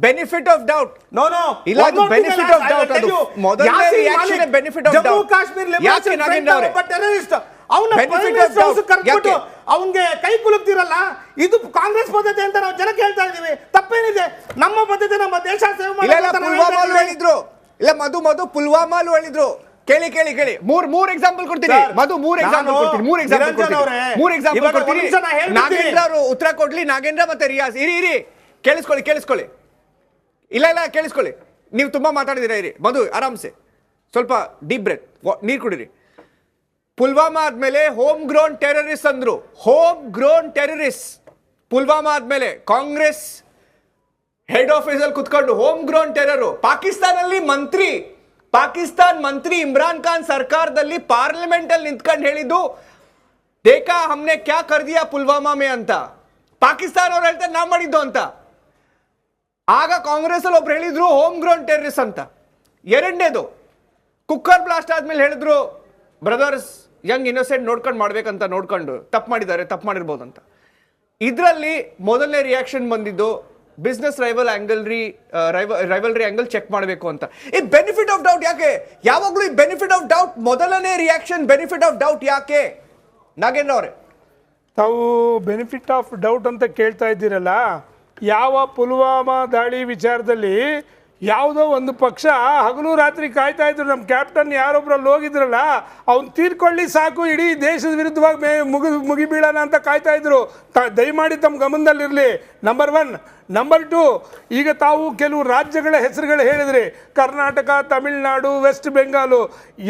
Benefit of doubt ಇಲ್ಲ benefit of doubt ಅದು ಮೊದಲನೇ reaction benefit of doubt Jammu Kashmir ಯಾಕೆ ನಾಗೇಂದ್ರ ಅವರೇ ಟೆರರಿಸ್ಟ್ ಅವನ ಕರ್ಬಿಟ್ಟು ಅವನಿಗೆ ಕೈ ಕುಲುಕ್ತಿರಲ್ಲ ಇದು ಕಾಂಗ್ರೆಸ್ ಪದ್ಧತಿ ಅಂತ ನಾವು ಜನಕ್ಕೆ ಹೇಳ್ತಾ ಇದೀವಿ. ತಪ್ಪೇನಿದೆ? ನಮ್ಮ ಪದ್ಧತಿ ನಮ್ಮ ದೇಶ ಸೇವೆ ಪುಲ್ವಾಮಾಲು ಹೇಳಿದ್ರು ಇಲ್ಲ ಮಧು ಪುಲ್ವಾಮಾಲು ಹೇಳಿದ್ರು. ಕೇಳಿ ಕೇಳಿ ಕೇಳಿ ಮೂರ್ ಎಕ್ಸಾಂಪಲ್ ಕೊಡ್ತೀನಿ ಮಧು ಮೂರ್ ಎಕ್ಸಾಂಪಲ್ ಕೊಡ್ತೀನಿ ನಾಗೇಂದ್ರ ಅವರು ಉತ್ತರ ಕೊಡ್ಲಿ. ನಾಗೇಂದ್ರ ಮತ್ತೆ ರಿಯಾಜ್ ಇರಿ ಕೇಳಿಸ್ಕೊಳ್ಳಿ ಇಲ್ಲ ಕೇಳಿಸ್ಕೊಳ್ಳಿ. ನೀವು ತುಂಬಾ ಮಾತಾಡಿದಿರ ಇರಿ ಮಧು ಆರಾಮ್ಸೆ ಸ್ವಲ್ಪ ಡೀಪ್ ಬ್ರೆತ್ ನೀರು ಕುಡಿರಿ. ಪುಲ್ವಾಮಾ ಆದ್ಮೇಲೆ ಹೋಮ್ ಗ್ರೋನ್ ಟೆರರಿಸ್ಟ್ ಅಂದ್ರು. ಹೋಮ್ ಗ್ರೋನ್ ಟೆರರಿಸ್ಟ್ ಪುಲ್ವಾಮಾ ಆದ್ಮೇಲೆ ಕಾಂಗ್ರೆಸ್ ಹೆಡ್ ಆಫೀಸ್ ಅಲ್ಲಿ ಕುತ್ಕೊಂಡು ಹೋಮ್ ಗ್ರೋನ್ ಟೆರರ್. ಪಾಕಿಸ್ತಾನ್ ಮಂತ್ರಿ ಇಮ್ರಾನ್ ಖಾನ್ ಸರ್ಕಾರದಲ್ಲಿ ಪಾರ್ಲಿಮೆಂಟ್ ಅಲ್ಲಿ ನಿಂತ್ಕೊಂಡು ಹೇಳಿದ್ದು ದೇಖಾ ಹಮ್ನೆ ಕ್ಯಾ ಕರ್ ದಿಯಾ ಪುಲ್ವಾಮಾ ಮೇ ಅಂತ. ಪಾಕಿಸ್ತಾನ ಅವ್ರು ಹೇಳ್ತಾರೆ ನಾವ್ ಮಾಡಿದ್ದು ಅಂತ. ಆಗ ಕಾಂಗ್ರೆಸ್ ಅಲ್ಲಿ ಒಬ್ರು ಹೇಳಿದ್ರು ಹೋಮ್ ಗ್ರೋನ್ ಟೆರರಿಸ್ಟ್ ಅಂತ. ಎರಡನೇದು ಕುಕ್ಕರ್ ಬ್ಲಾಸ್ಟ್ ಆದ್ಮೇಲೆ ಹೇಳಿದ್ರು ಬ್ರದರ್ಸ್ ಯಂಗ್ ಇನ್ನೋಸೆಂಟ್ ನೋಡ್ಕೊಂಡು ಮಾಡ್ಬೇಕಂತ ನೋಡ್ಕೊಂಡು ತಪ್ಪು ಮಾಡಿರ್ಬೋದು ಅಂತ. ಇದರಲ್ಲಿ ಮೊದಲನೇ ರಿಯಾಕ್ಷನ್ ಬಂದಿದ್ದು ಬಿಸ್ನೆಸ್ ರೈವಲ್ರಿ ಆಂಗಲ್ ಚೆಕ್ ಮಾಡಬೇಕು ಅಂತ. ಈ ಬೆನಿಫಿಟ್ ಆಫ್ ಡೌಟ್ ಯಾಕೆ ಯಾವಾಗಲೂ ಈ ಬೆನಿಫಿಟ್ ಆಫ್ ಡೌಟ್ ಮೊದಲನೇ ರಿಯಾಕ್ಷನ್ ಬೆನಿಫಿಟ್ ಆಫ್ ಡೌಟ್ ಯಾಕೆ ನಾಗೇಂದ್ರ ಅವರೇ? ತಾವು ಬೆನಿಫಿಟ್ ಆಫ್ ಡೌಟ್ ಅಂತ ಕೇಳ್ತಾ ಇದ್ದೀರಲ್ಲ, ಯಾವ ಪುಲ್ವಾಮಾ ದಾಳಿ ವಿಚಾರದಲ್ಲಿ ಯಾವುದೋ ಒಂದು ಪಕ್ಷ ಹಗಲು ರಾತ್ರಿ ಕಾಯ್ತಾ ಇದ್ರು. ನಮ್ಮ ಕ್ಯಾಪ್ಟನ್ ಯಾರೊಬ್ರಲ್ಲಿ ಹೋಗಿದ್ರಲ್ಲ ಅವ್ನು ತೀರ್ಕೊಳ್ಳಿ ಸಾಕು ಇಡೀ ದೇಶದ ವಿರುದ್ಧವಾಗಿ ಮುಗಿಬೀಳೋಣ ಅಂತ ಕಾಯ್ತಾ ಇದ್ರು. ದಯಮಾಡಿ ತಮ್ಮ ಗಮನದಲ್ಲಿರಲಿ. ನಂಬರ್ 1. ನಂಬರ್ 2, ಈಗ ತಾವು ಕೆಲವು ರಾಜ್ಯಗಳ ಹೆಸರುಗಳು ಹೇಳಿದ್ರಿ. ಕರ್ನಾಟಕ, ತಮಿಳುನಾಡು, ವೆಸ್ಟ್ ಬೆಂಗಾಲು.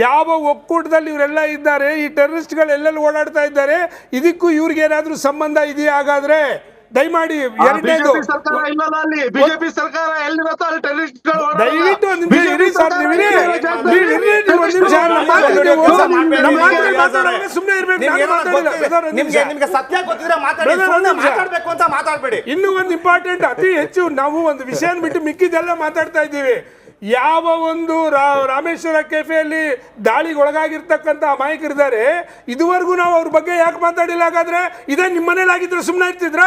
ಯಾವ ಒಕ್ಕೂಟದಲ್ಲಿ ಇವರೆಲ್ಲ ಇದ್ದಾರೆ? ಈ ಟೆರರಿಸ್ಟ್ಗಳು ಎಲ್ಲೆಲ್ಲಿ ಓಡಾಡ್ತಾ ಇದ್ದಾರೆ? ಇದಕ್ಕೂ ಇವ್ರಿಗೇನಾದ್ರೂ ಸಂಬಂಧ ಇದೆಯಾ? ಹಾಗಾದ್ರೆ ದಯಮಾಡಿ ಎರಡನೇದು ಬಿಜೆಪಿ ಸರ್ಕಾರ ಎಲ್ಲಿರುತ್ತೋ ಅಲ್ಲಿ ಟೆರರಿಸ್ಟ್ಗಳು ದಯವಿಟ್ಟು ಒಂದು ನಿಮಿಷ ಇರಿ ಸರ್. ಸುಮ್ಮನೆ ನಿಮ್ಗೆ ಸತ್ಯ ಗೊತ್ತಿದ್ರೆ ಮಾತಾಡ್ಬೇಕು ಅಂತ ಮಾತಾಡ್ಬೇಡಿ. ಇನ್ನೂ ಒಂದು ಇಂಪಾರ್ಟೆಂಟ್, ಅತಿ ಹೆಚ್ಚು ನಾವು ಒಂದು ವಿಷಯ ಬಿಟ್ಟು ಮಿಕ್ಕಿದೆಲ್ಲ ಮಾತಾಡ್ತಾ ಇದ್ದೀವಿ. ಯಾವ ಒಂದು ರಾಮೇಶ್ವರ ಕೆಫೆಯಲ್ಲಿ ದಾಳಿಗೆ ಒಳಗಾಗಿರ್ತಕ್ಕಂಥ ಅಮಾಯಕರಿದ್ದಾರೆ, ಇದುವರೆಗೂ ನಾವು ಅವ್ರ ಬಗ್ಗೆ ಯಾಕೆ ಮಾತಾಡಿಲ್ಲ? ಹಾಗಾದ್ರೆ ಇದೇ ನಿಮ್ಮ ಮನೇಲಿ ಆಗಿದ್ರೆ ಸುಮ್ಮನೆ ಇರ್ತಿದ್ರ?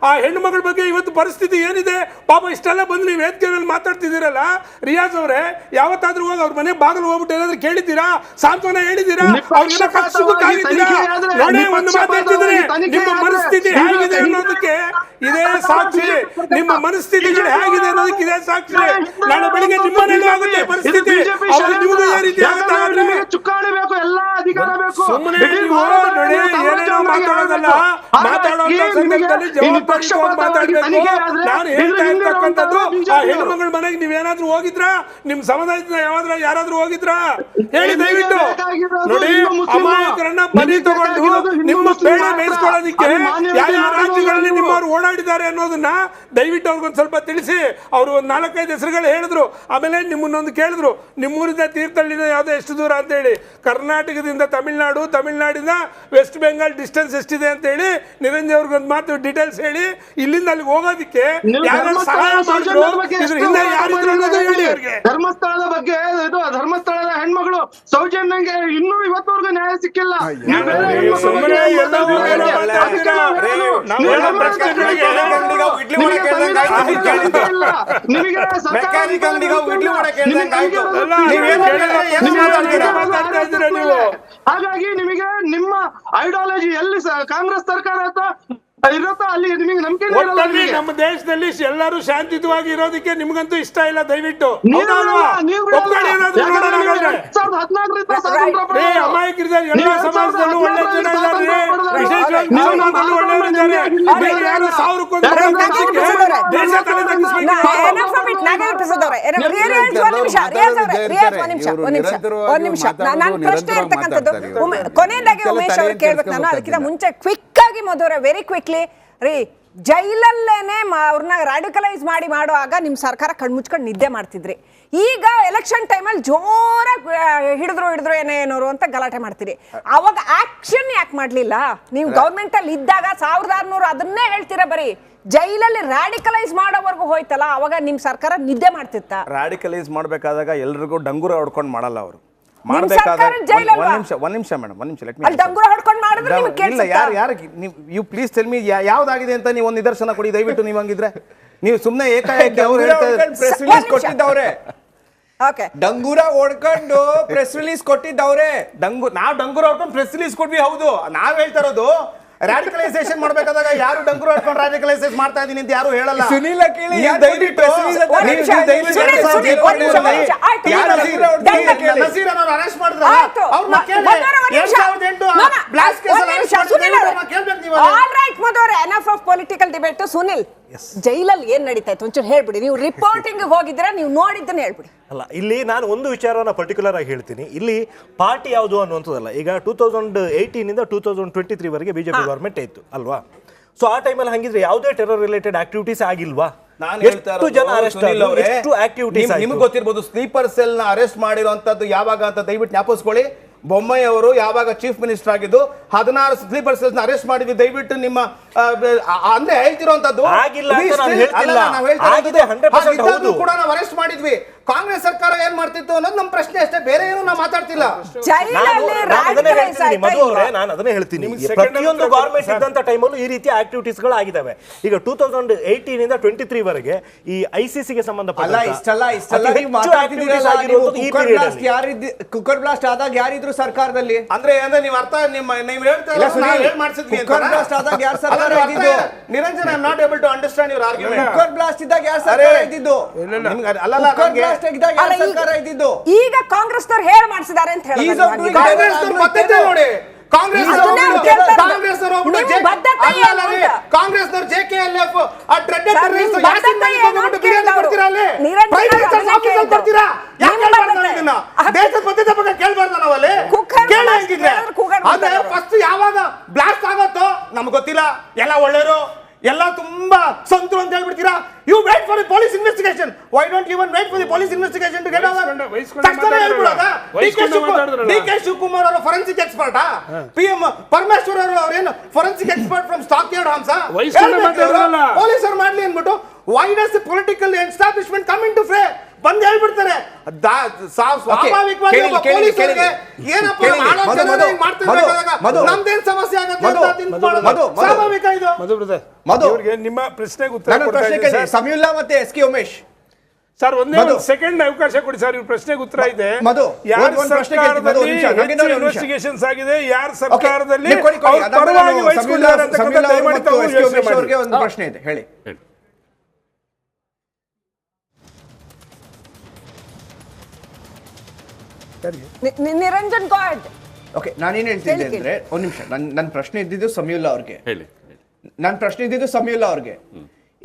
ಆ ಹೆಣ್ಣು ಮಗಳ ಬಗ್ಗೆ ಇವತ್ತು ಪರಿಸ್ಥಿತಿ ಏನಿದೆ ಪಾಪ, ಇಷ್ಟೆಲ್ಲ ಬಂದು ನೀವು ವೇದಿಕೆ ಮೇಲೆ ಮಾತಾಡ್ತಿದ್ದೀರಲ್ಲ. ರಿಯಾಜ್ ಅವರೇ, ಯಾವತ್ತಾದ್ರೂ ಹೋಗಿ ಅವ್ರ ಮನೆ ಬಾಗಿಲು ಹೋಗ್ಬಿಟ್ಟು ಏನಾದ್ರು ಕೇಳಿದ್ದೀರಾ? ಸಾಂತ್ವನ ಹೇಳಿದ್ದೀರಾ? ಅವ್ರಿಗೆಲ್ಲ ನೋಡೇ ಒಂದು ಮಾತಾಡ್ತಿದ್ರೆ ನಿಮ್ಮ ಮನಸ್ಥಿತಿ ಹೇಗಿದೆ ಅನ್ನೋದಕ್ಕೆ ಇದೇ ಸಾಕ್ಷಿ. ನಿಮ್ಮ ಮನಸ್ಥಿತಿಗಳು ಹೇಗಿದೆ ಅನ್ನೋದಕ್ಕೆ ಇದೇ ಸಾಕ್ಷಿ. ನಾಳೆ ಬೆಳಿಗ್ಗೆ ನಿಮ್ಮ ಮನೇಲಿ ಆಗುತ್ತೆ ಪರಿಸ್ಥಿತಿ. ಸುಮ್ಮನೆ ನೋಡಿ ಏನೇನೋ ಮಾತಾಡೋದಲ್ಲ, ಮಾತಾಡುವಂತ ಸಂದರ್ಭದಲ್ಲಿ ಜವಾಬ್ದಾರಿ ಮಾತಾಡ್ಬೇಕು. ನಾನು ಹೇಳ್ತಾ ಇರ್ತಕ್ಕಂಥದ್ದು, ಆ ಹೆಣ್ಣು ಮಗಳ ಮನೆಗೆ ನೀವೇನಾದ್ರೂ ಹೋಗಿದ್ರಾ? ನಿಮ್ ಸಮುದಾಯದಿಂದ ಯಾರಾದ್ರೂ ಹೋಗಿದ್ರಾ ಹೇಳಿ ದಯವಿಟ್ಟು. ನೋಡಿ, ಅಮಾಯಕರನ್ನ ಬಲಿ ತಗೊಂಡು ನಿಮ್ಮ ಬೇಡ ಬೇಯಿಸ್ಕೊಳ್ಳೋದಿಕ್ಕೆ ಯಾವ ರಾಜ್ಯಗಳಲ್ಲಿ ನಿಮ್ಮವ್ರು ಓಡಾಡಿದ್ದಾರೆ ಅನ್ನೋದನ್ನ ದಯವಿಟ್ಟು ಅವ್ರಿಗೊಂದು ಸ್ವಲ್ಪ ತಿಳಿಸಿ. ಅವರು ಒಂದು 4-5 ಹೆಸರುಗಳು ಹೇಳಿದ್ರು. ಆಮೇಲೆ ನಿಮ್ಮನ್ನೊಂದು ಕೇಳಿದ್ರು, ನಿಮ್ಮೂರಿಂದ ತೀರ್ಥಹಳ್ಳಿನ ಯಾವ್ದೋ ಎಷ್ಟು ದೂರ ಅಂತ ಹೇಳಿ. ಕರ್ನಾಟಕದಿಂದ ತಮಿಳ್ನಾಡಿಂದ ವೆಸ್ಟ್ ಬೆಂಗಾಲ್ ಡಿಸ್ಟೆನ್ಸ್ ಎಷ್ಟಿದೆ ಅಂತ ಹೇಳಿ ನಿರಂಜನ್ ಅವ್ರಿಗೊಂದು ಮಾತು ಡೀಟೇಲ್ಸ್ ಹೇಳಿ. ಇಲ್ಲಿಂದ ಅಲ್ಲಿಗೆ ಹೋಗೋದಿಕ್ಕೆ ಯಾರು ಸಹಾಯ ಮಾಡಿದ್ರು, ಇದ್ರ ಹಿಂದೆ ಯಾರಿದ್ರು ಅನ್ನೋದು ಹೇಳಿ ಅವ್ರಿಗೆ. ಧರ್ಮಸ್ಥಳದ ಬಗ್ಗೆ, ಧರ್ಮಸ್ಥಳದ ಹೆಣ್ಮಗಳು ಸೌಜನ್ಯಗೆ ಇನ್ನೂ ಇವತ್ತವರೆಗೂ ನ್ಯಾಯ ಸಿಕ್ಕಿಲ್ಲ. ಹಾಗಾಗಿ ನಿಮಗೆ ನಿಮ್ಮ ಐಡಿಯಾಲಜಿ ಎಲ್ಲಿ ಕಾಂಗ್ರೆಸ್ ಸರ್ಕಾರ ಇರುತ್ತೋ ಅಲ್ಲಿ ನಿಮಗೆ ನಂಬಿಕೆ. ನಮ್ಮ ದೇಶದಲ್ಲಿ ಎಲ್ಲರೂ ಶಾಂತಿಯುತವಾಗಿ ಇರೋದಕ್ಕೆ ನಿಮ್ಗಂತೂ ಇಷ್ಟ ಇಲ್ಲ. ದಯವಿಟ್ಟು ಅಮಾಯಕರಿದ್ದಾರೆ ಎಲ್ಲ ಸಮಾಜದಲ್ಲೂ ಒಳ್ಳೆ ಜನ ಇದ್ದಾರೆ, ವಿಶೇಷವಾಗಿ ಕೊನೆಯದಾಗಿ ಉಮೇಶ್ ಅವ್ರು ಕೇಳ್ಬೇಕು. ನಾನು ಅದಕ್ಕಿಂತ ಮುಂಚೆ ಕ್ವಿಕ್ ಆಗಿ ಮಧುರ ವೆರಿ ಕ್ವಿಕ್ಲಿ ರೀ, ಜೈಲಲ್ಲೇನೆ ಅವ್ರನ್ನ ರಾಡಿಕಲೈಸ್ ಮಾಡುವಾಗ ನಿಮ್ ಸರ್ಕಾರ ಕಣ್ಮುಚ್ಕೊಂಡು ನಿದ್ದೆ ಮಾಡ್ತಿದ್ರಿ. ಈಗ ಎಲೆಕ್ಷನ್ ಟೈಮಲ್ಲಿ ಜೋರಾಗಿ ಹಿಡಿದ್ರು ಏನೇನೋರು ಅಂತ ಗಲಾಟೆ ಮಾಡ್ತೀರಿ. ಅವಾಗ ಆಕ್ಷನ್ ಯಾಕೆ ಮಾಡ್ಲಿಲ್ಲ? ನೀವು ಗೌರ್ಮೆಂಟ್ ಅಲ್ಲಿ ಇದ್ದಾಗ 1600 ಅದನ್ನೇ ಹೇಳ್ತೀರಾ. ಬರೀ ಜೈಲಲ್ಲಿ ರಾಡಿಕಲೈಸ್ ಮಾಡೋವರೆಗೂ ಹೋಯ್ತಲ್ಲ, ಅವಾಗ ನಿಮ್ ಸರ್ಕಾರ ನಿದ್ದೆ ಮಾಡ್ತಿತ್ತ? ರಾಡಿಕಲೈಸ್ ಮಾಡ್ಬೇಕಾದಾಗ ಎಲ್ರಿಗೂ ಡಂಗೂರ ಹೊಡ್ಕೊಂಡು ಮಾಡಲ್ಲ. ಅವರು ಯು ಪ್ಲೀಸ್ ಟೆಲ್ ಮಿ ಯಾವ್ದಾಗಿದೆ ಅಂತ ನೀವು ಒಂದು ನಿದರ್ಶನ ಕೊಡಿ ದಯವಿಟ್ಟು. ನೀವು ಹಂಗಿದ್ರೆ ನೀವು ಸುಮ್ಮನೆ ಏಕಾಏಕಿ ಅವ್ರು ಪ್ರೆಸ್ ರಿಲೀಸ್ ಕೊಟ್ಟಿದ್ದವ್ರೆ, ಓಕೆ ಡಂಗೂರ ಓಡ್ಕೊಂಡು ಪ್ರೆಸ್ ರಿಲೀಸ್ ಕೊಟ್ಟಿದ್ದವ್ರೆ. ನಾವು ಡಂಗೂರ ಹೊಡ್ಕೊಂಡು ಪ್ರೆಸ್ ರಿಲೀಸ್ ಕೊಟ್ವಿ. ಹೌದು, ನಾವ್ ಹೇಳ್ತಾ ಇರೋದು ರಾಡಿಕಲೈಸೇಷನ್ ಮಾಡ್ಬೇಕಾದಾಗ ಯಾರು ಡಂಗೂರ ಹೊಡ್ಕೊಂಡು ರಾಡಿಕಲೈಸೇಷನ್ ಮಾಡ್ತಾ ಇದೀನಿ ಅಂತ ಯಾರು ಹೇಳಲ್ಲ. ಸುನಿಲ್ ಕೇಳಿ, ನೀವು ದಯವಿಟ್ಟು ನಸೀರ್ ಅನ್ನೋರು ಅರೆಸ್ಟ್ ಮಾಡಿದ್ರ ಅವ್ರನ್ನ ಕೇಳಿ. 2008 ಬ್ಲಾಸ್ಟ್ ಕೇಳ್ಬೇಕು ನೀವು. Enough of political debate. Sunil, ಜೈಲಲ್ಲಿ ಏನ್ ನಡೀತಾ ಇತ್ತು ಒಂಚೂರು ಹೇಳ್ಬಿಡಿ. ನೀವು ರಿಪೋರ್ಟಿಂಗ್ ಹೋಗಿದ್ರೆ ನೀವು ನೋಡಿದ್ದನ್ನ ಹೇಳ್ಬಿಡಿ. ಅಲ್ಲ, ಇಲ್ಲಿ ನಾನು ಒಂದು ವಿಚಾರವನ್ನ ಪರ್ಟಿಕ್ಯುಲರ್ ಆಗಿ ಹೇಳ್ತೀನಿ. ಇಲ್ಲಿ ಪಾರ್ಟಿ ಯಾವುದು ಅನ್ನುವಂಥದ್ದಲ್ಲ. ಈಗ 2018 ಇಂದ 2023 ವರೆಗೆ ಬಿಜೆಪಿ ಗವರ್ಮೆಂಟ್ ಇತ್ತು ಅಲ್ವಾ? ಸೊ ಆ ಟೈಮಲ್ಲಿ ಹಂಗಿದ್ರೆ ಯಾವುದೇ ಟೆರರ್ ರಿಲೇಟೆಡ್ ಆಕ್ಟಿವಿಟೀಸ್ ಆಗಿಲ್ವಾ? ಎಷ್ಟು ಜನ ಅರೆಸ್ಟ್ ಆದ್ರು, ಎಷ್ಟು ಆಕ್ಟಿವಿಟೀಸ್ ಆಯ್ತು? ನಿಮಗೆ ಗೊತ್ತಿರಬಹುದು ಸ್ಲೀಪರ್ ಸೆಲ್ ನ ಅರೆಸ್ಟ್ ಮಾಡಿರುವಂತದ್ದು ಯಾವಾಗ ಅಂತ ದಯವಿಟ್ಟು ಜ್ಞಾಪಿಸ್ಕೊಳ್ಳಿ. ಬೊಮ್ಮಾಯಿ ಅವರು ಯಾವಾಗ ಚೀಫ್ ಮಿನಿಸ್ಟರ್ ಆಗಿದ್ದು 16 ಸ್ಲೀಪರ್ ಸೆಲ್ಸ್ ಅರೆಸ್ಟ್ ಮಾಡಿದ್ವಿ. ದಯವಿಟ್ಟು ನಿಮ್ಮ ಅಂದ್ರೆ ಹೇಳ್ತಿರುವಂತದ್ದು ಕೂಡ ನಾವು ಅರೆಸ್ಟ್ ಮಾಡಿದ್ವಿ. ಕಾಂಗ್ರೆಸ್ ಸರ್ಕಾರ ಏನ್ ಮಾಡ್ತಿತ್ತು ಅನ್ನೋದು ನಮ್ಮ ಪ್ರಶ್ನೆ ಅಷ್ಟೇ, ಬೇರೆ ಏನು ನಾವು ಮಾತಾಡ್ತಿಲ್ಲ. ನಾನು ಅದನ್ನೇ ಹೇಳ್ತೀನಿ. ಪ್ರತಿಯೊಂದು ಗವರ್ಮೆಂಟ್ ಇದ್ದಂತ ಟೈಮಲ್ಲೂ ಈ ರೀತಿಯ ಆಕ್ಟಿವಿಟೀಸ್ ಗಳು ಆಗಿದ್ದಾವೆ. ಈಗ 2018 ಇಂದ 23 ವರೆಗೆ ಈ ICC ಗೆ ಸಂಬಂಧಪಟ್ಟ ಕುಕ್ಕರ್ ಬ್ಲಾಸ್ಟ್ ಆದಾಗ ಯಾರಿದ್ರು ಸರ್ಕಾರದಲ್ಲಿ? ಅಂದ್ರೆ ನೀವು ಅರ್ಥ ನೀವು ಹೇಳ್ತಾ Niranjan, I am not able to understand your argument. Cooker blast ಇದ್ದಾಗ ಯಾರು ಸರ್ಕಾರ ಇದ್ದಿದ್ದು? ಈಗ ಕಾಂಗ್ರೆಸ್ ನವರು ಹೇಳಿ ಮಾಡಿಸಿದ್ದಾರೆ ಅಂತ ಹೇಳಿ ಕಾಂಗ್ರೆಸ್ ನೋಡಿ. ಕಾಂಗ್ರೆಸ್ನವರು JKLF ದೇಶದ ಭದ್ರತೆ ಬಗ್ಗೆ ಕೇಳ್ಬಾರ್ದು ನಾವಲ್ಲಿ. ಆದ್ರೆ ಫಸ್ಟ್ ಯಾವಾಗ ಬ್ಲಾಸ್ಟ್ ಆಗತ್ತೋ ನಮ್ಗೆ ಗೊತ್ತಿಲ್ಲ. ಎಲ್ಲ ಒಳ್ಳೆಯವರು, ಎಲ್ಲ ತುಂಬಾ ಸಂತರು ಅಂತ ಹೇಳ್ಬಿಡ್ತೀರಾ. You wait for the police investigation. Why don't even wait for the police investigation to get over? DK Shivakumar ಅವರು ಫೋರೆನ್ಸಿಕ್ ಎಕ್ಸ್ಪರ್ಟ್, PM ಪರಮೇಶ್ವರ್ ಅವರು forensic expert from stock yard house. ಪೊಲೀಸರು ಮಾಡ್ಲಿ ಅಂದ್ಬಿಟ್ಟು why does the political establishment come in to fray ಬಂದು ಹೇಳ್ಬಿಡ್ತಾರೆ. ಸ್ವಾಭಾವಿಕವಾಗಿ ಪೊಲೀಸರಿಗೆ ಏನಪ್ಪ ನಮ್ದೇನ್ ಸಮಸ್ಯೆ ಆಗುತ್ತೆ ಸ್ವಾಭಾವಿಕ. ಇದು ನಿಮ್ಮ ಪ್ರಶ್ನೆಗೆ ಉತ್ತರ ಸಮೀವುಲ್ಲಾ ಮತ್ತೆ SK ಉಮೇಶ್ ಸರ್, ಒಂದೇ ಒಂದು ಸೆಕೆಂಡ್ ಅವಕಾಶ ಕೊಡಿ ಸರ್. ಇವ್ರ ಪ್ರಶ್ನೆಗೆ ಉತ್ತರ ಇದೆ. ಯಾರ ಸರ್ಕಾರದಲ್ಲಿ ಇನ್ವೆಸ್ಟಿಗೇಷನ್ಸ್ ಆಗಿದೆ, ಯಾರ ಸರ್ಕಾರದಲ್ಲಿ ಪರವಾಗಿ ವಹಿಸಿಕೊಂಡಿದ್ದಾರೆ ಅಂತ ದಯಮಾಡಿ ತಾವು ಯೋಚನೆ ಮಾಡಿ. ಒಂದು ಪ್ರಶ್ನೆ ಇದೆ, ಹೇಳಿ. ನಿರಂಜನ್ ಗಾಡ್. ಓಕೆ, ನಾನೇನ್ ಹೇಳ್ತಿದ್ದೆ ಅಂದ್ರೆ ಒಂದ್ ನಿಮಿಷ, ನನ್ನ ಪ್ರಶ್ನೆ ಇದ್ದಿದ್ದು ಸಮೀವುಲ್ಲಾ ಅವ್ರಿಗೆ. ನನ್ನ ಪ್ರಶ್ನೆ ಇದ್ದಿದ್ದು ಸಮೀವುಲ್ಲಾ ಅವ್ರಿಗೆ.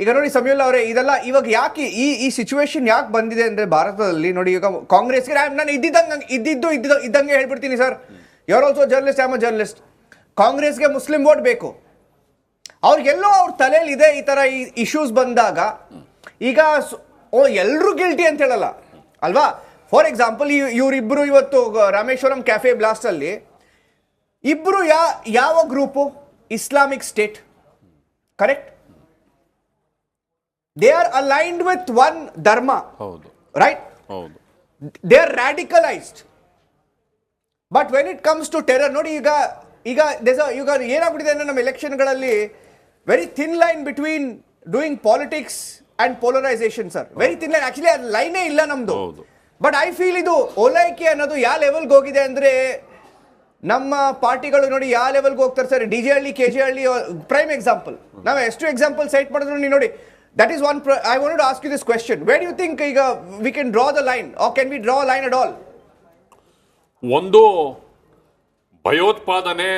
ಈಗ ನೋಡಿ ಸಮೀವುಲ್ಲಾ ಅವರೇ, ಇದೆಲ್ಲ ಇವಾಗ ಯಾಕೆ ಈ ಸಿಚುವೇಶನ್ ಯಾಕೆ ಬಂದಿದೆ ಅಂದ್ರೆ ಭಾರತದಲ್ಲಿ ನೋಡಿ, ಈಗ ಕಾಂಗ್ರೆಸ್ಗೆ ನಾನು ಇದ್ದಂಗೆ ಹೇಳ್ಬಿಡ್ತೀನಿ sir. You are also journalist, I am a journalist. ಕಾಂಗ್ರೆಸ್ಗೆ ಮುಸ್ಲಿಂ ವೋಟ್ ಬೇಕು. ಅವ್ರಿಗೆಲ್ಲೋ ಅವ್ರ ತಲೆಯಲ್ಲಿ ಇದೆ ಈ ತರ ಇಶ್ಯೂಸ್ ಬಂದಾಗ. ಈಗ ಎಲ್ರು ಗಿಲ್ಟಿ ಅಂತ ಹೇಳಲ್ಲ ಅಲ್ವಾ. ಫಾರ್ ಎಕ್ಸಾಂಪಲ್, ಇವರಿಬ್ರು ಇವತ್ತು ರಾಮೇಶ್ವರಂ ಕ್ಯಾಫೆ ಬ್ಲಾಸ್ಟ್ ಅಲ್ಲಿ ಇಬ್ರು ಯಾವ group? Islamic State, correct? They are aligned with one dharma, right? They are radicalised. But when it comes to terror, ನೋಡಿ ಈಗ ಏನಾಗ್ಬಿಟ್ಟಿದೆ ಅಂದ್ರೆ ನಮ್ಮ ಎಲೆಕ್ಷನ್ಗಳಲ್ಲಿ very thin line between doing politics and polarisation sir. Very thin line, actually ಅದು ಲೈನೇ ಇಲ್ಲ ನಮ್ದು. ಬಟ್ ಐ ಫೀಲ್ ಇದು ಓಲೈಕೆ ಅನ್ನೋದು ಯಾವ ಲೆವೆಲ್ಗೆ ಹೋಗಿದೆ ಅಂದ್ರೆ, ನಮ್ಮ ಪಾರ್ಟಿಗಳು ನೋಡಿ ಯಾವ ಲೆವೆಲ್ಗೆ ಹೋಗ್ತಾರೆ sir. DJ Halli, KJ Halli prime example. ನಾವು ಎಷ್ಟು ಎಕ್ಸಾಂಪಲ್ ಸೈಟ್ ಮಾಡಿದ್ರು ನೀವು ನೋಡಿ. That is one. I want to ask you this question. Where you think ಈಗ we can draw the line, or can we draw a line at all? ಒಂದು ಭಯೋತ್ಪಾದನೆ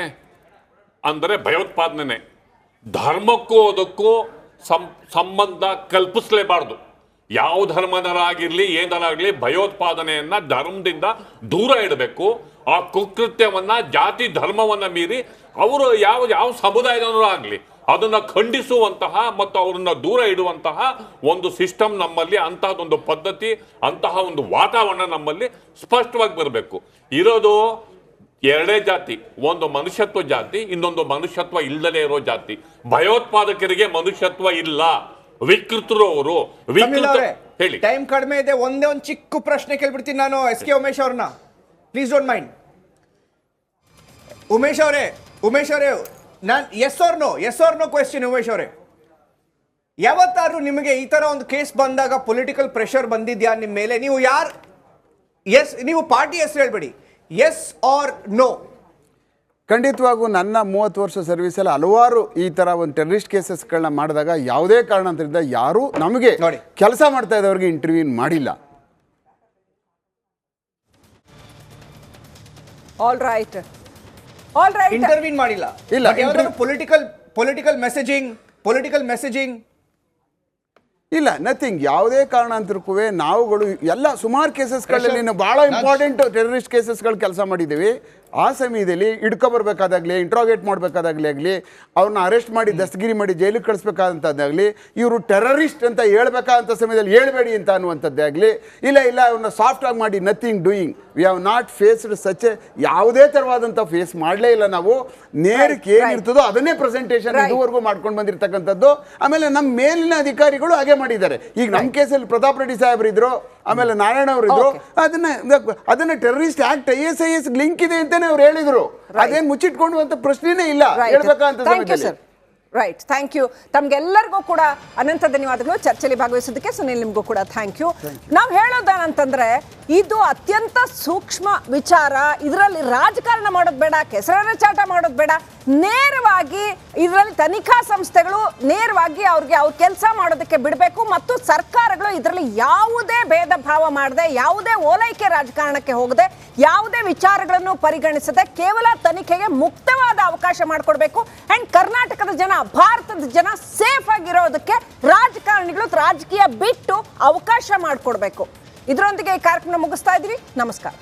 ಅಂದರೆ ಭಯೋತ್ಪಾದನೆ, ಧರ್ಮಕ್ಕೂ ಅದಕ್ಕೂ ಸಂಬಂಧ ಕಲ್ಪಿಸಲೇಬಾರ್ದು. ಯಾವ ಧರ್ಮದರಾಗಿರ್ಲಿ ಏನಾರಾಗ್ಲಿ ಭಯೋತ್ಪಾದನೆಯನ್ನ ಧರ್ಮದಿಂದ ದೂರ ಇಡಬೇಕು. ಆ ಕುಕೃತ್ಯವನ್ನ, ಜಾತಿ ಧರ್ಮವನ್ನ ಮೀರಿ ಅವರು ಯಾವ ಸಮುದಾಯದವರು ಆಗಲಿ ಅದನ್ನ ಖಂಡಿಸುವಂತಹ ಮತ್ತು ಅವರನ್ನ ದೂರ ಇಡುವಂತಹ ಒಂದು ಸಿಸ್ಟಮ್ ನಮ್ಮಲ್ಲಿ, ಅಂತಹದೊಂದು ಪದ್ಧತಿ, ಅಂತಹ ಒಂದು ವಾತಾವರಣ ನಮ್ಮಲ್ಲಿ ಸ್ಪಷ್ಟವಾಗಿ ಬರಬೇಕು. ಇರೋದು ಎರಡೇ ಜಾತಿ, ಒಂದು ಮನುಷ್ಯತ್ವ ಜಾತಿ, ಇನ್ನೊಂದು ಮನುಷ್ಯತ್ವ ಇಲ್ಲದೇ ಇರೋ ಜಾತಿ. ಭಯೋತ್ಪಾದಕರಿಗೆ ಮನುಷ್ಯತ್ವ ಇಲ್ಲ, ವಿಕೃತರು ಅವರು. ಹೇಳಿ, ಟೈಮ್ ಕಡಿಮೆ ಇದೆ. ಒಂದೇ ಒಂದು ಚಿಕ್ಕ ಪ್ರಶ್ನೆ ಕೇಳ್ಬಿಡ್ತೀನಿ ನಾನು SK ಉಮೇಶ್ ಅವ್ರನ್ನ, ಪ್ಲೀಸ್ ಡೋಂಟ್ ಮೈಂಡ್. ಉಮೇಶ್ ಅವರೇ, ನಾನು yes or no question. Umesh ಅವರೇ, ಯಾವತ್ತಾದ್ರೂ ನಿಮಗೆ ಈ ತರ ಒಂದು ಕೇಸ್ ಬಂದಾಗ ಪೊಲಿಟಿಕಲ್ ಪ್ರೆಷರ್ ಬಂದಿದ್ಯಾ ನಿಮ್ಮ ಮೇಲೆ? ನೀವು ನೀವು ಪಾರ್ಟಿ ಹೆಸರು ಹೇಳ್ಬೇಡಿ, ಎಸ್ ಆರ್ ನೋ? ಖಂಡಿತವಾಗೂ ನನ್ನ 30 ವರ್ಷ ಸರ್ವಿಸಲ್ಲಿ ಹಲವಾರು ಈ ತರ ಒಂದು ಟೆರರಿಸ್ಟ್ ಕೇಸಸ್ಗಳನ್ನ ಮಾಡಿದಾಗ ಯಾವುದೇ ಕಾರಣಾಂತರದಿಂದ ಯಾರು ನಮಗೆ ಕೆಲಸ ಮಾಡ್ತಾ ಇದ್ದವ್ರಿಗೆ ಇಂಟರ್ವ್ಯೂನ್ ಮಾಡಿಲ್ಲ. ಆಲ್ ರೈಟ್ ಇಂಟರ್ವ್ಯೂನ್ ಮಾಡಿಲ್ಲ. ಇಲ್ಲ, ಪೊಲಿಟಿಕಲ್ ಮೆಸೇಜಿಂಗ್ ಇಲ್ಲ, ನಥಿಂಗ್. ಯಾವುದೇ ಕಾರಣಾಂತರಕ್ಕೂ ನಾವುಗಳು ಎಲ್ಲ ಸುಮಾರು ಕೇಸಸ್ಗಳಲ್ಲಿ ಬಹಳ ಇಂಪಾರ್ಟೆಂಟ್ ಟೆರರಿಸ್ಟ್ ಕೇಸಸ್ಗಳು ಕೆಲಸ ಮಾಡಿದ್ದೀವಿ. ಆ ಸಮಯದಲ್ಲಿ ಹಿಡ್ಕೊಬರ್ಬೇಕಾದಾಗಲಿ, ಇಂಟ್ರಾಗೇಟ್ ಮಾಡಬೇಕಾದಾಗಲಿ ಆಗಲಿ, ಅವ್ರನ್ನ ಅರೆಸ್ಟ್ ಮಾಡಿ ದಸ್ತಗಿರಿ ಮಾಡಿ ಜೈಲಿಗೆ ಕಳಿಸ್ಬೇಕಾದಂಥದ್ದಾಗಲಿ, ಇವರು ಟೆರರಿಸ್ಟ್ ಅಂತ ಹೇಳ್ಬೇಕಾದಂಥ ಸಮಯದಲ್ಲಿ ಹೇಳ್ಬೇಡಿ ಅಂತ ಅನ್ನುವಂಥದ್ದೇ ಆಗಲಿ, ಇಲ್ಲ ಅವ್ರನ್ನ ಸಾಫ್ಟ್ ಆಗಿ ಮಾಡಿ, nothing doing. We have not faced such ಯಾವುದೇ ಥರವಾದಂಥ ಫೇಸ್ ಮಾಡಲೇ ಇಲ್ಲ ನಾವು. ನೇರಕ್ಕೆ ಏನಿರ್ತದೋ ಅದನ್ನೇ ಪ್ರೆಸೆಂಟೇಷನ್ ಇದುವರೆಗೂ ಮಾಡ್ಕೊಂಡು ಬಂದಿರತಕ್ಕಂಥದ್ದು. ಆಮೇಲೆ ನಮ್ಮ ಮೇಲಿನ ಅಧಿಕಾರಿಗಳು ಹಾಗೆ ಮಾಡಿದ್ದಾರೆ. ಈಗ ನಮ್ಮ ಕೇಸಲ್ಲಿ ಪ್ರತಾಪ್ ರೆಡ್ಡಿ ಸಾಹೇಬ್ರು ಇದ್ರು, ಆಮೇಲೆ ನಾರಾಯಣ ಅವರು ಇದ್ರು. ಅದನ್ನ ಟೆರರಿಸ್ಟ್ ಆಕ್ಟ್ ISIS ಲಿಂಕ್ ಇದೆ ಅಂತಾನೆ ಅವ್ರು ಹೇಳಿದ್ರು. ಅದೇನು ಮುಚ್ಚಿಟ್ಕೊಂಡು ಪ್ರಶ್ನೆನೇ ಇಲ್ಲ ಹೇಳ್ಬೇಕಂತ. Right, thank you. ತಮ್ಗೆಲ್ಲರಿಗೂ ಕೂಡ ಅನಂತ ಧನ್ಯವಾದಗಳು ಚರ್ಚೆಯಲ್ಲಿ ಭಾಗವಹಿಸೋದಕ್ಕೆ. ಸುನಿಲ್, ನಿಮಗೂ ಕೂಡ ಥ್ಯಾಂಕ್ ಯು. ನಾವು ಹೇಳೋದೇನಂತಂದ್ರೆ ಇದು ಅತ್ಯಂತ ಸೂಕ್ಷ್ಮ ವಿಚಾರ. ಇದರಲ್ಲಿ ರಾಜಕಾರಣ ಮಾಡೋದು ಬೇಡ, ಕೆಸರನ್ನ ಚಾಟ ಮಾಡೋದು ಬೇಡ. ನೇರವಾಗಿ ಇದರಲ್ಲಿ ತನಿಖಾ ಸಂಸ್ಥೆಗಳು ನೇರವಾಗಿ ಅವ್ರಿಗೆ ಅವ್ರ ಕೆಲಸ ಮಾಡೋದಕ್ಕೆ ಬಿಡಬೇಕು. ಮತ್ತು ಸರ್ಕಾರಗಳು ಇದರಲ್ಲಿ ಯಾವುದೇ ಭೇದ ಭಾವ ಮಾಡದೆ, ಯಾವುದೇ ಓಲೈಕೆ ರಾಜಕಾರಣಕ್ಕೆ ಹೋಗದೆ, ಯಾವುದೇ ವಿಚಾರಗಳನ್ನು ಪರಿಗಣಿಸದೆ ಕೇವಲ ತನಿಖೆಗೆ ಮುಕ್ತವಾದ ಅವಕಾಶ ಮಾಡಿಕೊಡ್ಬೇಕು. ಅಂಡ್ ಕರ್ನಾಟಕದ ಜನ, ಭಾರತದ ಜನ ಸೇಫ್ ಆಗಿರೋದಕ್ಕೆ ರಾಜಕಾರಣಿಗಳು ರಾಜಕೀಯ ಬಿಟ್ಟು ಅವಕಾಶ ಮಾಡಿಕೊಡ್ಬೇಕು. ಇದರೊಂದಿಗೆ ಈ ಕಾರ್ಯಕ್ರಮ ಮುಗಿಸ್ತಾ ಇದ್ದೀವಿ. ನಮಸ್ಕಾರ.